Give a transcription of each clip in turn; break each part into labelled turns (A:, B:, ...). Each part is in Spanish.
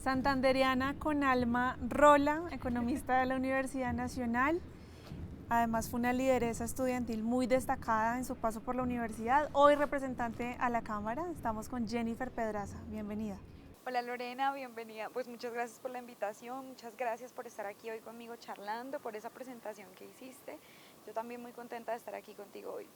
A: Santanderiana con alma Rola, economista de la Universidad Nacional. Además fue una lideresa estudiantil muy destacada en su paso por la universidad. Hoy representante a la Cámara, estamos con Jennifer Pedraza. Bienvenida.
B: Hola Lorena, bienvenida. Pues muchas gracias por la invitación, muchas gracias por estar aquí hoy conmigo charlando, por esa presentación que hiciste. Yo también muy contenta de estar aquí contigo hoy.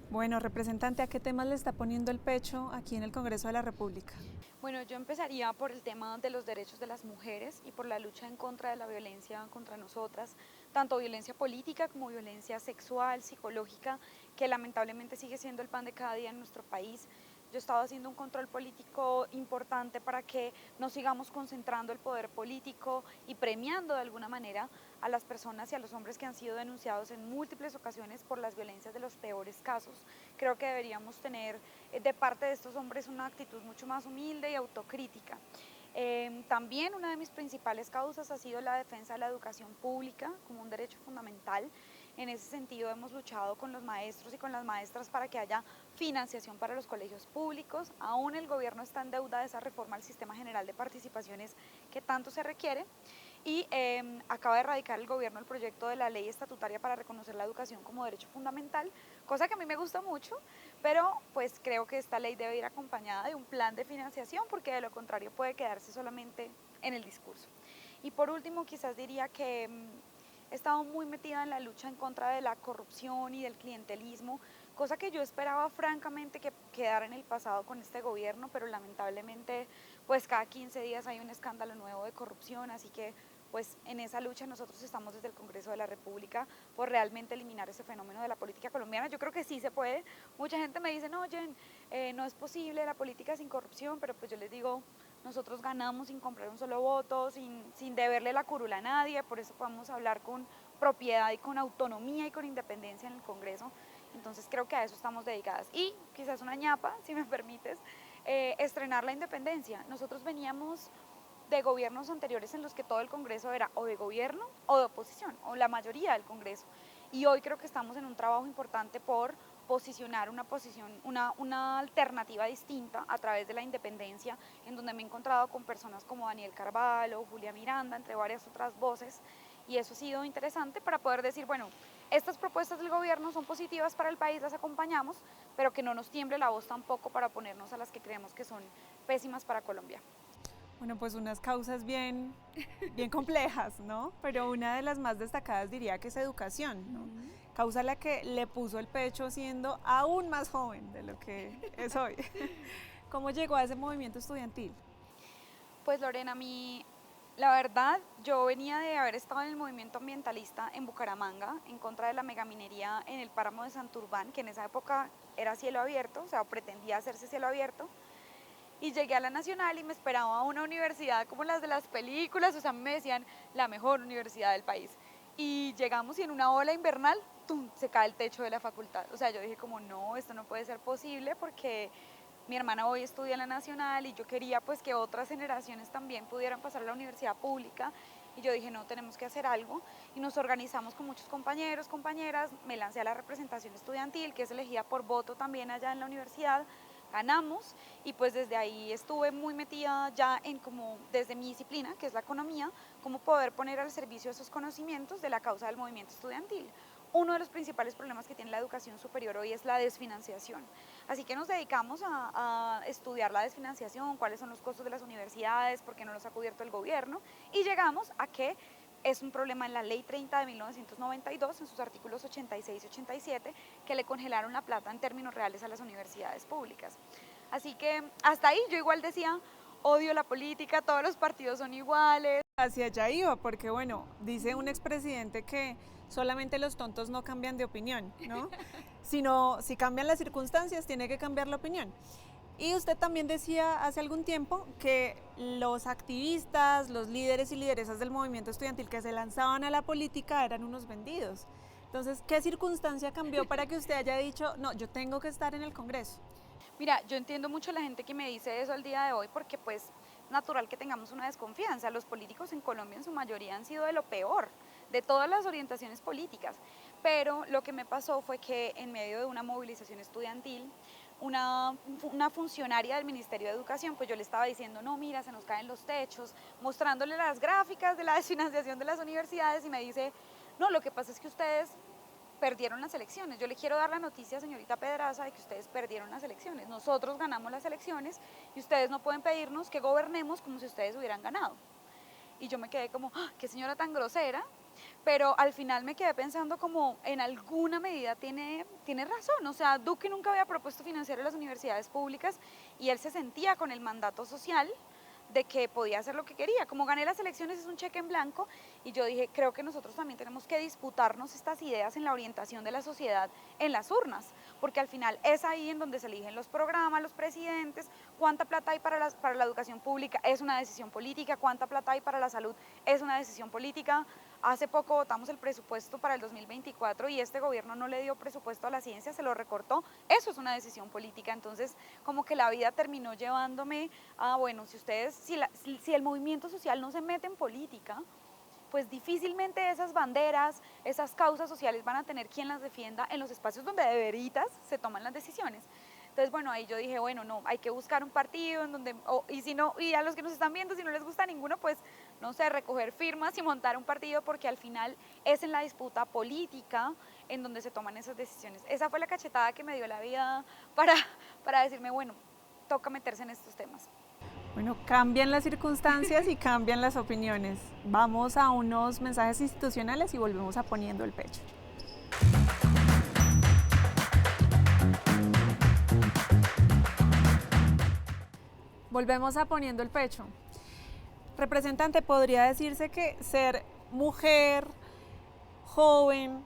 A: Bueno, representante, ¿a qué temas le está poniendo el pecho aquí en el Congreso de la República?
B: Bueno, yo empezaría por el tema de los derechos de las mujeres y por la lucha en contra de la violencia contra nosotras, tanto violencia política como violencia sexual, psicológica, que lamentablemente sigue siendo el pan de cada día en nuestro país. Yo he estado haciendo un control político importante para que no sigamos concentrando el poder político y premiando de alguna manera a las personas y a los hombres que han sido denunciados en múltiples ocasiones por las violencias de los peores casos. Creo que deberíamos tener de parte de estos hombres una actitud mucho más humilde y autocrítica. También una de mis principales causas ha sido la defensa de la educación pública como un derecho fundamental. En ese sentido hemos luchado con los maestros y con las maestras para que haya financiación para los colegios públicos. Aún el gobierno está en deuda de esa reforma al Sistema General de Participaciones que tanto se requiere. Y acaba de erradicar el gobierno el proyecto de la ley estatutaria para reconocer la educación como derecho fundamental, cosa que a mí me gusta mucho, pero pues creo que esta ley debe ir acompañada de un plan de financiación porque de lo contrario puede quedarse solamente en el discurso. Y por último quizás diría que he estado muy metida en la lucha en contra de la corrupción y del clientelismo, cosa que yo esperaba francamente que quedara en el pasado con este gobierno, pero lamentablemente pues cada 15 días hay un escándalo nuevo de corrupción, así que pues en esa lucha nosotros estamos desde el Congreso de la República por realmente eliminar ese fenómeno de la política colombiana. Yo creo que sí se puede. Mucha gente me dice, no, Jen, no es posible la política sin corrupción, pero pues yo les digo, nosotros ganamos sin comprar un solo voto, sin deberle la curula a nadie, por eso podemos hablar con propiedad y con autonomía y con independencia en el Congreso. Entonces creo que a eso estamos dedicadas. Y quizás una ñapa, si me permites, estrenar la independencia. Nosotros veníamos de gobiernos anteriores en los que todo el Congreso era o de gobierno o de oposición, o la mayoría del Congreso. Y hoy creo que estamos en un trabajo importante por posicionar una alternativa distinta a través de la independencia, en donde me he encontrado con personas como Daniel Carvalho, Julia Miranda, entre varias otras voces, y eso ha sido interesante para poder decir, bueno, estas propuestas del gobierno son positivas para el país, las acompañamos, pero que no nos tiemble la voz tampoco para oponernos a las que creemos que son pésimas para Colombia.
A: Bueno, pues unas causas bien complejas, ¿no? Pero una de las más destacadas diría que es educación, ¿no? Causa a la que le puso el pecho siendo aún más joven de lo que es hoy. ¿Cómo llegó a ese movimiento estudiantil?
B: Pues Lorena, la verdad, yo venía de haber estado en el movimiento ambientalista en Bucaramanga, en contra de la megaminería en el páramo de Santurbán, que en esa época era cielo abierto, o sea, pretendía hacerse cielo abierto. Y llegué a la Nacional y me esperaba una universidad como las de las películas, o sea, me decían la mejor universidad del país. Y llegamos y en una ola invernal, ¡tum!, se cae el techo de la facultad. O sea, yo dije como, no, esto no puede ser posible porque mi hermana hoy estudia en la Nacional y yo quería pues que otras generaciones también pudieran pasar a la universidad pública. Y yo dije, no, tenemos que hacer algo. Y nos organizamos con muchos compañeros, compañeras, me lancé a la representación estudiantil, que es elegida por voto también allá en la universidad, ganamos y pues desde ahí estuve muy metida ya en como desde mi disciplina, que es la economía, cómo poder poner al servicio esos conocimientos de la causa del movimiento estudiantil. Uno de los principales problemas que tiene la educación superior hoy es la desfinanciación. Así que nos dedicamos a estudiar la desfinanciación, cuáles son los costos de las universidades, por qué no los ha cubierto el gobierno, y llegamos a que es un problema en la Ley 30 de 1992, en sus artículos 86 y 87, que le congelaron la plata en términos reales a las universidades públicas. Así que hasta ahí yo igual decía, odio la política, todos los partidos son iguales.
A: Hacia allá iba, porque bueno, dice un expresidente que solamente los tontos no cambian de opinión, ¿no? Sino, si cambian las circunstancias, tiene que cambiar la opinión. Y usted también decía hace algún tiempo que los activistas, los líderes y lideresas del movimiento estudiantil que se lanzaban a la política eran unos vendidos. Entonces, ¿qué circunstancia cambió para que usted haya dicho, no, yo tengo que estar en el Congreso?
B: Mira, yo entiendo mucho la gente que me dice eso al día de hoy porque pues es natural que tengamos una desconfianza. Los políticos en Colombia en su mayoría han sido de lo peor, de todas las orientaciones políticas. Pero lo que me pasó fue que en medio de una movilización estudiantil una funcionaria del Ministerio de Educación, pues yo le estaba diciendo, no, mira, se nos caen los techos, mostrándole las gráficas de la desfinanciación de las universidades y me dice, no, lo que pasa es que ustedes perdieron las elecciones. Yo le quiero dar la noticia, señorita Pedraza, de que ustedes perdieron las elecciones. Nosotros ganamos las elecciones y ustedes no pueden pedirnos que gobernemos como si ustedes hubieran ganado. Y yo me quedé como, ¡ah, qué señora tan grosera! Pero al final me quedé pensando como en alguna medida tiene razón. O sea, Duque nunca había propuesto financiar a las universidades públicas y él se sentía con el mandato social de que podía hacer lo que quería. Como gané las elecciones es un cheque en blanco y yo dije, creo que nosotros también tenemos que disputarnos estas ideas en la orientación de la sociedad en las urnas, porque al final es ahí en donde se eligen los programas, los presidentes, cuánta plata hay para la educación pública es una decisión política, cuánta plata hay para la salud es una decisión política. Hace poco votamos el presupuesto para el 2024 y este gobierno no le dio presupuesto a la ciencia, se lo recortó. Eso es una decisión política. Entonces, como que la vida terminó llevándome a, bueno, si el movimiento social no se mete en política, pues difícilmente esas banderas, esas causas sociales van a tener quien las defienda en los espacios donde de veritas se toman las decisiones. Entonces, bueno, ahí yo dije, bueno, no, hay que buscar un partido en donde, y si no, y a los que nos están viendo, si no les gusta ninguno, pues, no sé, recoger firmas y montar un partido, porque al final es en la disputa política en donde se toman esas decisiones. Esa fue la cachetada que me dio la vida para decirme, bueno, toca meterse en estos temas.
A: Bueno, cambian las circunstancias y cambian las opiniones. Vamos a unos mensajes institucionales y volvemos a Poniendo el Pecho. Volvemos a Poniendo el Pecho. Representante, podría decirse que ser mujer, joven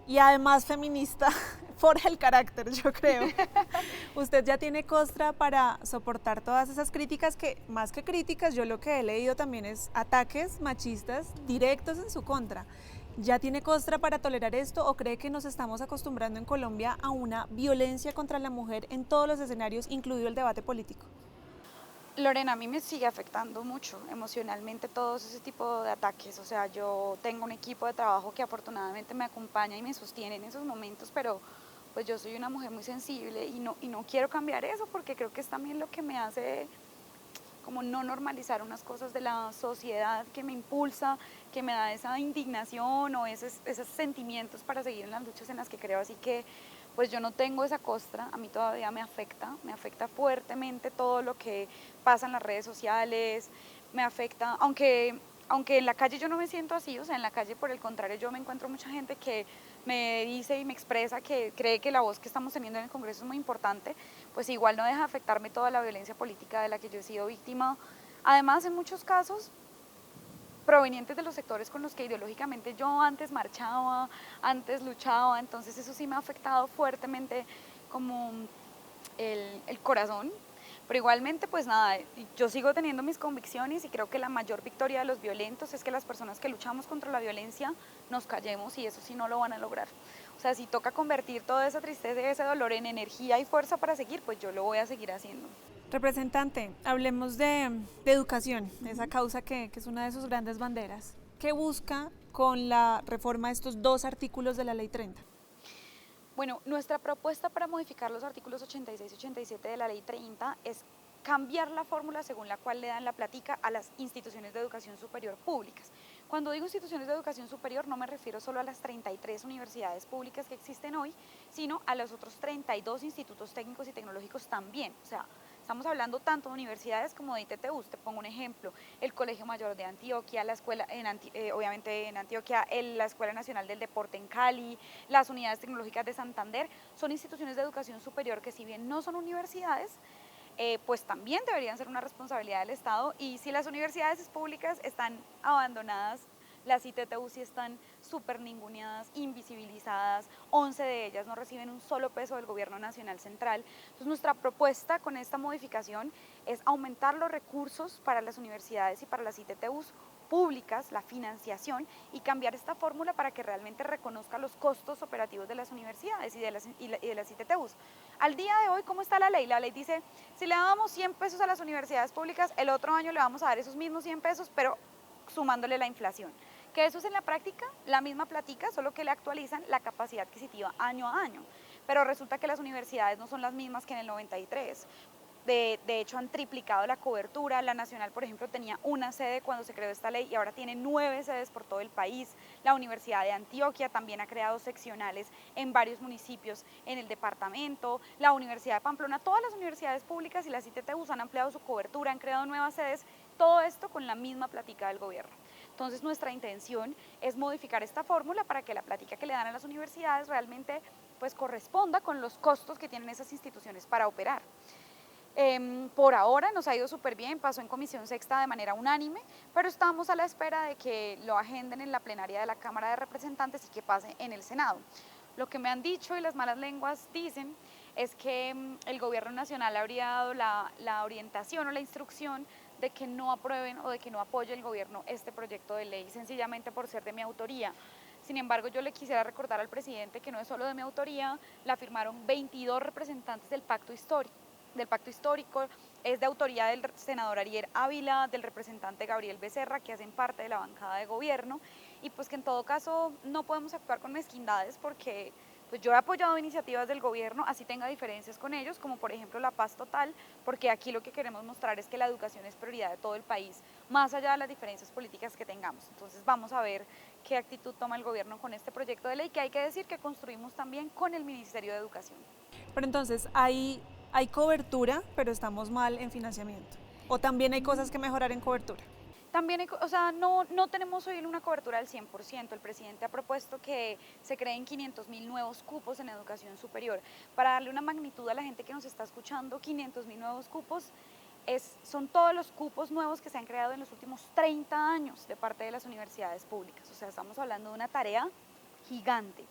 A: y además feminista forja el carácter, yo creo. Usted ya tiene costra para soportar todas esas críticas que, más que críticas, yo lo que he leído también es ataques machistas directos en su contra. ¿Ya tiene costra para tolerar esto o cree que nos estamos acostumbrando en Colombia a una violencia contra la mujer en todos los escenarios, incluido el debate político?
B: Lorena, a mí me sigue afectando mucho emocionalmente todos ese tipo de ataques. O sea, yo tengo un equipo de trabajo que afortunadamente me acompaña y me sostiene en esos momentos, pero pues yo soy una mujer muy sensible y no quiero cambiar eso porque creo que es también lo que me hace como no normalizar unas cosas de la sociedad que me impulsa, que me da esa indignación o esos sentimientos para seguir en las luchas en las que creo. Así que pues yo no tengo esa costra, a mí todavía me afecta fuertemente todo lo que pasa en las redes sociales, me afecta, aunque en la calle yo no me siento así, o sea, en la calle por el contrario yo me encuentro mucha gente que me dice y me expresa que cree que la voz que estamos teniendo en el Congreso es muy importante, pues igual no deja de afectarme toda la violencia política de la que yo he sido víctima. Además, en muchos casos, provenientes de los sectores con los que ideológicamente yo antes marchaba, antes luchaba, entonces eso sí me ha afectado fuertemente como el corazón, pero igualmente pues nada, yo sigo teniendo mis convicciones y creo que la mayor victoria de los violentos es que las personas que luchamos contra la violencia nos callemos y eso sí no lo van a lograr. O sea, si toca convertir toda esa tristeza y ese dolor en energía y fuerza para seguir, pues yo lo voy a seguir haciendo.
A: Representante, hablemos de educación, esa causa que es una de sus grandes banderas. ¿Qué busca con la reforma de estos dos artículos de la Ley 30?
B: Bueno, nuestra propuesta para modificar los artículos 86 y 87 de la Ley 30 es cambiar la fórmula según la cual le dan la platica a las instituciones de educación superior públicas. Cuando digo instituciones de educación superior no me refiero solo a las 33 universidades públicas que existen hoy, sino a los otros 32 institutos técnicos y tecnológicos también. O sea, estamos hablando tanto de universidades como de ITTUs. Te pongo un ejemplo, el Colegio Mayor de Antioquia, la escuela obviamente en Antioquia, la Escuela Nacional del Deporte en Cali, las unidades tecnológicas de Santander, son instituciones de educación superior que si bien no son universidades, pues también deberían ser una responsabilidad del Estado y si las universidades públicas están abandonadas, las ITTU sí están súper ninguneadas, invisibilizadas, 11 de ellas no reciben un solo peso del gobierno nacional central. Entonces nuestra propuesta con esta modificación es aumentar los recursos para las universidades y para las ITTUs públicas, la financiación y cambiar esta fórmula para que realmente reconozca los costos operativos de las universidades y de las ITTUs. Al día de hoy, ¿cómo está la ley? La ley dice, si le damos 100 pesos a las universidades públicas, el otro año le vamos a dar esos mismos 100 pesos, pero sumándole la inflación. Que eso es en la práctica la misma platica, solo que le actualizan la capacidad adquisitiva año a año. pero resulta que las universidades no son las mismas que en el 93. De hecho, han triplicado la cobertura. La Nacional, por ejemplo, tenía una sede cuando se creó esta ley y ahora tiene 9 sedes por todo el país. La Universidad de Antioquia también ha creado seccionales en varios municipios en el departamento. La Universidad de Pamplona, todas las universidades públicas y las ITTUs han ampliado su cobertura, han creado nuevas sedes, todo esto con la misma plática del gobierno. Entonces, nuestra intención es modificar esta fórmula para que la plática que le dan a las universidades realmente pues corresponda con los costos que tienen esas instituciones para operar. Por ahora nos ha ido súper bien, pasó en Comisión Sexta de manera unánime, pero estamos a la espera de que lo agenden en la plenaria de la Cámara de Representantes y que pase en el Senado. Lo que me han dicho y las malas lenguas dicen es que el gobierno nacional habría dado la orientación o la instrucción de que no aprueben o de que no apoye el gobierno este proyecto de ley, sencillamente por ser de mi autoría. Sin embargo, yo le quisiera recordar al presidente que no es solo de mi autoría, la firmaron 22 representantes del pacto histórico, es de autoría del senador Ariel Ávila, del representante Gabriel Becerra, que hacen parte de la bancada de gobierno, y pues que en todo caso no podemos actuar con mezquindades porque pues yo he apoyado iniciativas del gobierno, así tenga diferencias con ellos, como por ejemplo la paz total, porque aquí lo que queremos mostrar es que la educación es prioridad de todo el país, más allá de las diferencias políticas que tengamos. Entonces vamos a ver qué actitud toma el gobierno con este proyecto de ley, que hay que decir que construimos también con el Ministerio de Educación.
A: Pero entonces hay cobertura, pero estamos mal en financiamiento. O también hay cosas que mejorar en cobertura.
B: También, o sea, no tenemos hoy una cobertura del 100%. El presidente ha propuesto que se creen 500.000 nuevos cupos en educación superior. Para darle una magnitud a la gente que nos está escuchando, 500.000 nuevos cupos son todos los cupos nuevos que se han creado en los últimos 30 años de parte de las universidades públicas. O sea, estamos hablando de una tarea gigante.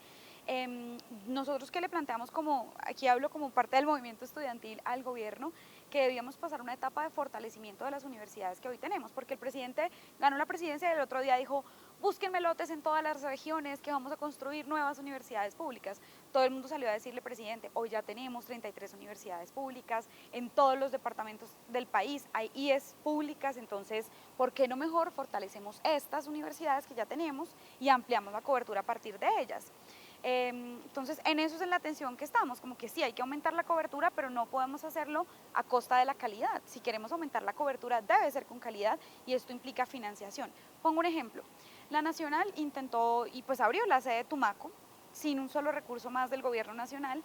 B: Nosotros que le planteamos aquí hablo como parte del movimiento estudiantil al gobierno, que debíamos pasar una etapa de fortalecimiento de las universidades que hoy tenemos, porque el presidente ganó la presidencia y el otro día dijo, búsquenme lotes en todas las regiones que vamos a construir nuevas universidades públicas. Todo el mundo salió a decirle, presidente, hoy ya tenemos 33 universidades públicas, en todos los departamentos del país hay IES públicas, entonces, ¿por qué no mejor fortalecemos estas universidades que ya tenemos y ampliamos la cobertura a partir de ellas? Entonces, en eso es en la tensión que estamos, como que sí, hay que aumentar la cobertura, pero no podemos hacerlo a costa de la calidad. Si queremos aumentar la cobertura, debe ser con calidad y esto implica financiación. Pongo un ejemplo, la Nacional intentó y pues abrió la sede de Tumaco sin un solo recurso más del gobierno nacional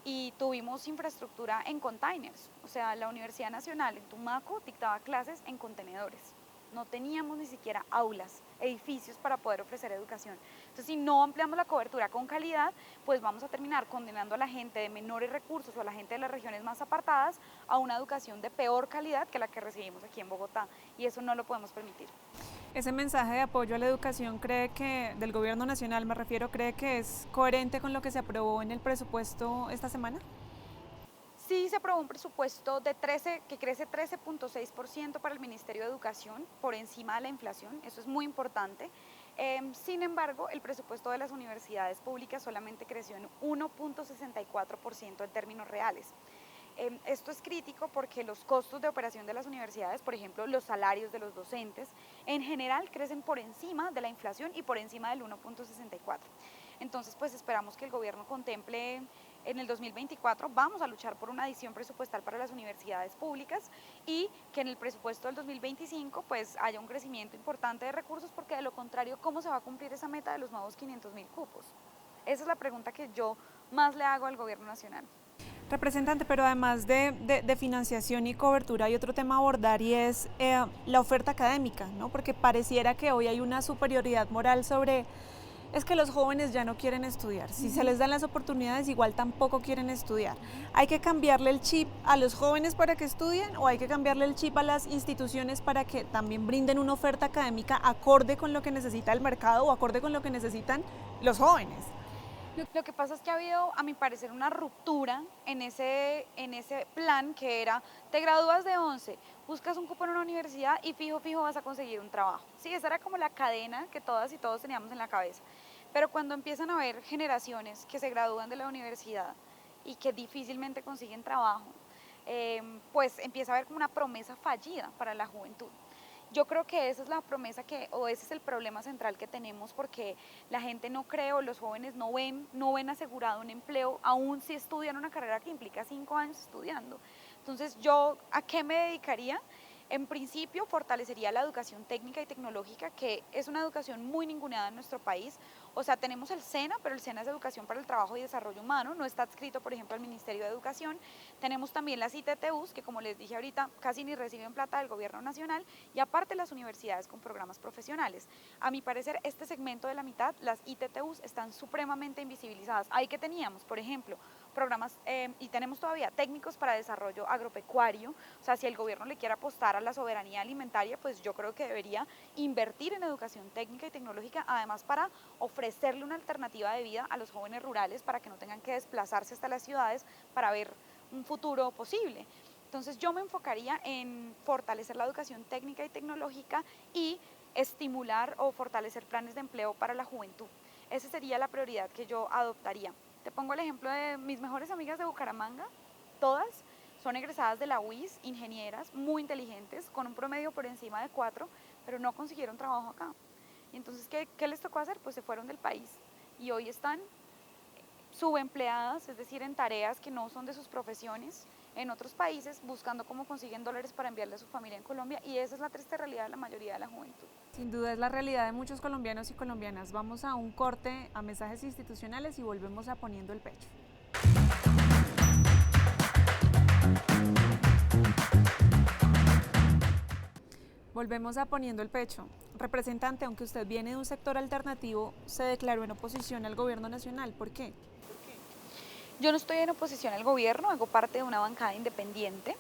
B: y tuvimos infraestructura en containers, o sea, la Universidad Nacional en Tumaco dictaba clases en contenedores. No teníamos ni siquiera aulas, edificios para poder ofrecer educación. Entonces, si no ampliamos la cobertura con calidad, pues vamos a terminar condenando a la gente de menores recursos o a la gente de las regiones más apartadas a una educación de peor calidad que la que recibimos aquí en Bogotá, y eso no lo podemos permitir.
A: Ese mensaje de apoyo a la educación del gobierno nacional, me refiero, ¿cree que es coherente con lo que se aprobó en el presupuesto esta semana?
B: Sí se aprobó un presupuesto que crece 13.6% para el Ministerio de Educación, por encima de la inflación, eso es muy importante. Sin embargo, el presupuesto de las universidades públicas solamente creció en 1.64% en términos reales. Esto es crítico porque los costos de operación de las universidades, por ejemplo, los salarios de los docentes, en general crecen por encima de la inflación y por encima del 1.64. Entonces, pues esperamos que el gobierno contemple en el 2024, vamos a luchar por una adición presupuestal para las universidades públicas y que en el presupuesto del 2025 pues haya un crecimiento importante de recursos, porque de lo contrario, ¿cómo se va a cumplir esa meta de los nuevos 500.000 cupos? Esa es la pregunta que yo más le hago al gobierno nacional.
A: Representante, pero además de financiación y cobertura hay otro tema a abordar y es la oferta académica, ¿no? Porque pareciera que hoy hay una superioridad moral sobre, es que los jóvenes ya no quieren estudiar, si se les dan las oportunidades igual tampoco quieren estudiar. ¿Hay que cambiarle el chip a los jóvenes para que estudien o hay que cambiarle el chip a las instituciones para que también brinden una oferta académica acorde con lo que necesita el mercado o acorde con lo que necesitan los jóvenes?
B: Lo que pasa es que ha habido, a mi parecer, una ruptura en ese plan que era, te gradúas de 11, buscas un cupo en una universidad y fijo vas a conseguir un trabajo. Sí, esa era como la cadena que todas y todos teníamos en la cabeza. Pero cuando empiezan a haber generaciones que se gradúan de la universidad y que difícilmente consiguen trabajo, pues empieza a haber como una promesa fallida para la juventud. Yo creo que esa es la promesa o ese es el problema central que tenemos porque la gente no cree o los jóvenes no ven asegurado un empleo, aún si estudian una carrera que implica 5 años estudiando. Entonces, ¿yo a qué me dedicaría? En principio, fortalecería la educación técnica y tecnológica, que es una educación muy ninguneada en nuestro país. O sea, tenemos el SENA, pero el SENA es Educación para el Trabajo y Desarrollo Humano, no está adscrito, por ejemplo, al Ministerio de Educación. Tenemos también las ITTUs, que como les dije ahorita, casi ni reciben plata del gobierno nacional, y aparte las universidades con programas profesionales. A mi parecer, este segmento de la mitad, las ITTUs, están supremamente invisibilizadas. Ahí que teníamos, por ejemplo, programas, y tenemos todavía técnicos para desarrollo agropecuario. O sea, si el gobierno le quiere apostar a la soberanía alimentaria, pues yo creo que debería invertir en educación técnica y tecnológica, además para ofrecerle una alternativa de vida a los jóvenes rurales para que no tengan que desplazarse hasta las ciudades para ver un futuro posible. Entonces yo me enfocaría en fortalecer la educación técnica y tecnológica y estimular o fortalecer planes de empleo para la juventud. Esa sería la prioridad que yo adoptaría. Te pongo el ejemplo de mis mejores amigas de Bucaramanga, todas son egresadas de la UIS, ingenieras, muy inteligentes, con un promedio por encima de 4, pero no consiguieron trabajo acá. Y entonces, ¿qué les tocó hacer? Pues se fueron del país y hoy están subempleadas, es decir, en tareas que no son de sus profesiones, en otros países, buscando cómo consiguen dólares para enviarle a su familia en Colombia, y esa es la triste realidad de la mayoría de la juventud.
A: Sin duda es la realidad de muchos colombianos y colombianas. Vamos a un corte a mensajes institucionales y volvemos a Poniendo el Pecho. Volvemos a Poniendo el Pecho. Representante, aunque usted viene de un sector alternativo, se declaró en oposición al gobierno nacional. ¿Por qué?
B: Yo no estoy en oposición al gobierno, hago parte de una bancada independiente,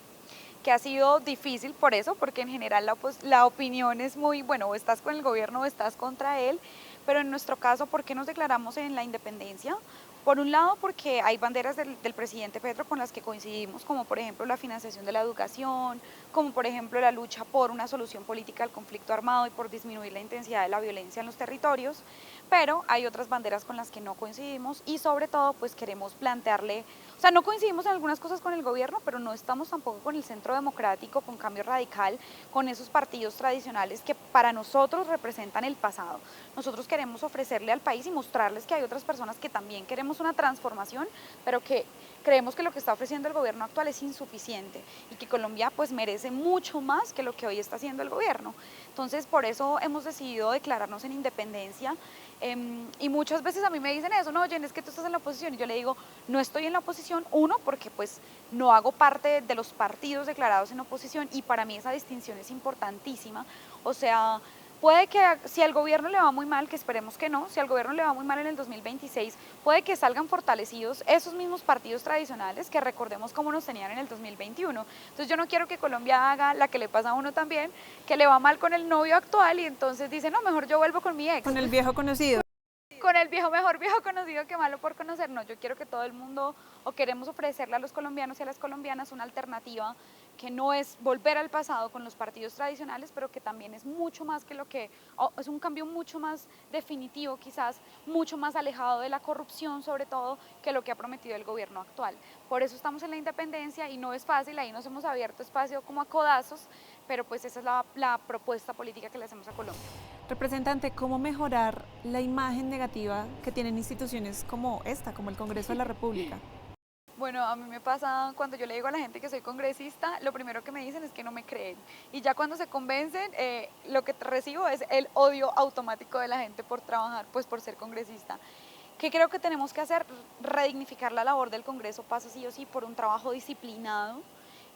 B: que ha sido difícil por eso, porque en general la opinión es muy, bueno, o estás con el gobierno o estás contra él, pero en nuestro caso, ¿por qué nos declaramos en la independencia? Por un lado, porque hay banderas del presidente Petro con las que coincidimos, como por ejemplo la financiación de la educación, como por ejemplo la lucha por una solución política al conflicto armado y por disminuir la intensidad de la violencia en los territorios, pero hay otras banderas con las que no coincidimos y sobre todo pues queremos plantearle, o sea, no coincidimos en algunas cosas con el gobierno, pero no estamos tampoco con el Centro Democrático, con Cambio Radical, con esos partidos tradicionales que para nosotros representan el pasado. Nosotros queremos ofrecerle al país y mostrarles que hay otras personas que también queremos una transformación, pero que creemos que lo que está ofreciendo el gobierno actual es insuficiente y que Colombia pues merece mucho más que lo que hoy está haciendo el gobierno. Entonces por eso hemos decidido declararnos en independencia. Y muchas veces a mí me dicen eso, no, Jen, es que tú estás en la oposición, y yo le digo, no estoy en la oposición, uno, porque pues no hago parte de los partidos declarados en oposición, y para mí esa distinción es importantísima. O sea, puede que si al gobierno le va muy mal, que esperemos que no, si al gobierno le va muy mal en el 2026, puede que salgan fortalecidos esos mismos partidos tradicionales que recordemos cómo nos tenían en el 2021. Entonces yo no quiero que Colombia haga la que le pasa a uno también, que le va mal con el novio actual y entonces dice, no, mejor yo vuelvo con mi ex.
A: Con el viejo conocido.
B: Con el viejo, mejor viejo conocido que malo por conocer. No, yo quiero que todo el mundo, o queremos ofrecerle a los colombianos y a las colombianas una alternativa que no es volver al pasado con los partidos tradicionales, pero que también es mucho más que lo que, es un cambio mucho más definitivo, quizás mucho más alejado de la corrupción, sobre todo, que lo que ha prometido el gobierno actual. Por eso estamos en la independencia y no es fácil, ahí nos hemos abierto espacio como a codazos, pero pues esa es la propuesta política que le hacemos a Colombia.
A: Representante, ¿cómo mejorar la imagen negativa que tienen instituciones como esta, como el Congreso de la República?
B: Bueno, a mí me pasa cuando yo le digo a la gente que soy congresista, lo primero que me dicen es que no me creen. Y ya cuando se convencen, lo que recibo es el odio automático de la gente por trabajar, pues por ser congresista. ¿Qué creo que tenemos que hacer? Redignificar la labor del Congreso pasa sí o sí por un trabajo disciplinado,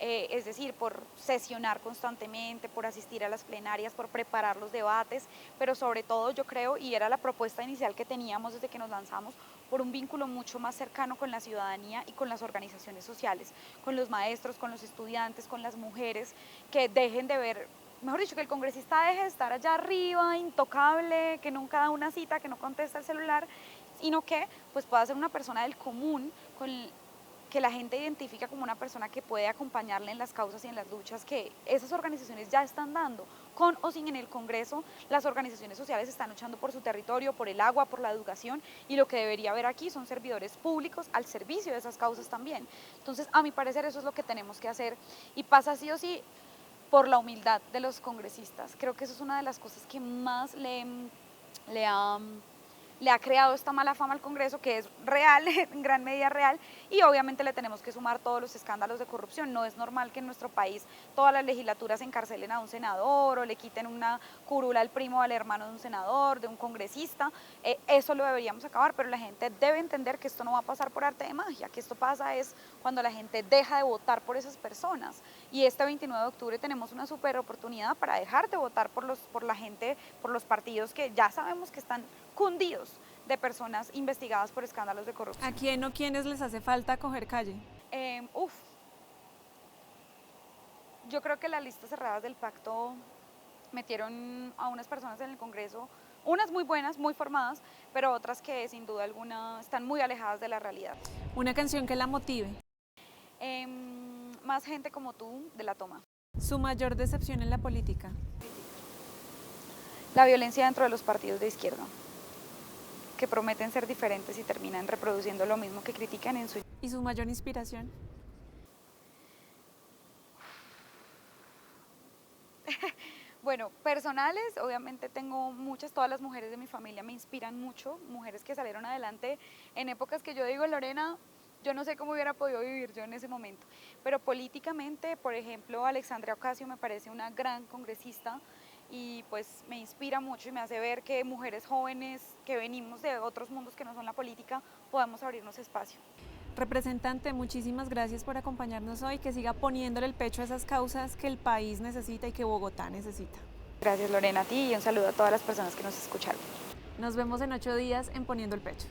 B: es decir, por sesionar constantemente, por asistir a las plenarias, por preparar los debates, pero sobre todo yo creo, y era la propuesta inicial que teníamos desde que nos lanzamos, por un vínculo mucho más cercano con la ciudadanía y con las organizaciones sociales, con los maestros, con los estudiantes, con las mujeres, que dejen de ver, mejor dicho, que el congresista deje de estar allá arriba, intocable, que nunca da una cita, que no contesta el celular, sino que pues pueda ser una persona del común, que la gente identifica como una persona que puede acompañarle en las causas y en las luchas que esas organizaciones ya están dando. Con o sin en el Congreso, las organizaciones sociales están luchando por su territorio, por el agua, por la educación, y lo que debería haber aquí son servidores públicos al servicio de esas causas también. Entonces, a mi parecer, eso es lo que tenemos que hacer, y pasa sí o sí por la humildad de los congresistas. Creo que eso es una de las cosas que más le ha le ha creado esta mala fama al Congreso, que es real, en gran medida real, y obviamente le tenemos que sumar todos los escándalos de corrupción. No es normal que en nuestro país todas las legislaturas encarcelen a un senador o le quiten una curula al primo o al hermano de un senador, de un congresista. Eso lo deberíamos acabar, pero la gente debe entender que esto no va a pasar por arte de magia, que esto pasa es cuando la gente deja de votar por esas personas. Y este 29 de octubre tenemos una super oportunidad para dejar de votar por la gente, por los partidos que ya sabemos que están cundidos de personas investigadas por escándalos de corrupción.
A: ¿A quién o quiénes les hace falta coger calle?
B: Yo creo que las listas cerradas del pacto metieron a unas personas en el Congreso, unas muy buenas, muy formadas, pero otras que sin duda alguna están muy alejadas de la realidad.
A: Una canción que la motive.
B: Más gente como tú, de La Toma.
A: Su mayor decepción en la política.
B: La violencia dentro de los partidos de izquierda, que prometen ser diferentes y terminan reproduciendo lo mismo que critican en su...
A: ¿Y su mayor inspiración?
B: Bueno, personales, obviamente tengo muchas, todas las mujeres de mi familia me inspiran mucho, mujeres que salieron adelante en épocas que yo digo, Lorena, yo no sé cómo hubiera podido vivir yo en ese momento, pero políticamente, por ejemplo, Alexandria Ocasio me parece una gran congresista y pues me inspira mucho y me hace ver que mujeres jóvenes que venimos de otros mundos que no son la política, podamos abrirnos espacio.
A: Representante, muchísimas gracias por acompañarnos hoy, que siga poniéndole el pecho a esas causas que el país necesita y que Bogotá necesita.
B: Gracias Lorena, a ti y un saludo a todas las personas que nos escucharon.
A: Nos vemos en 8 días en Poniendo el Pecho.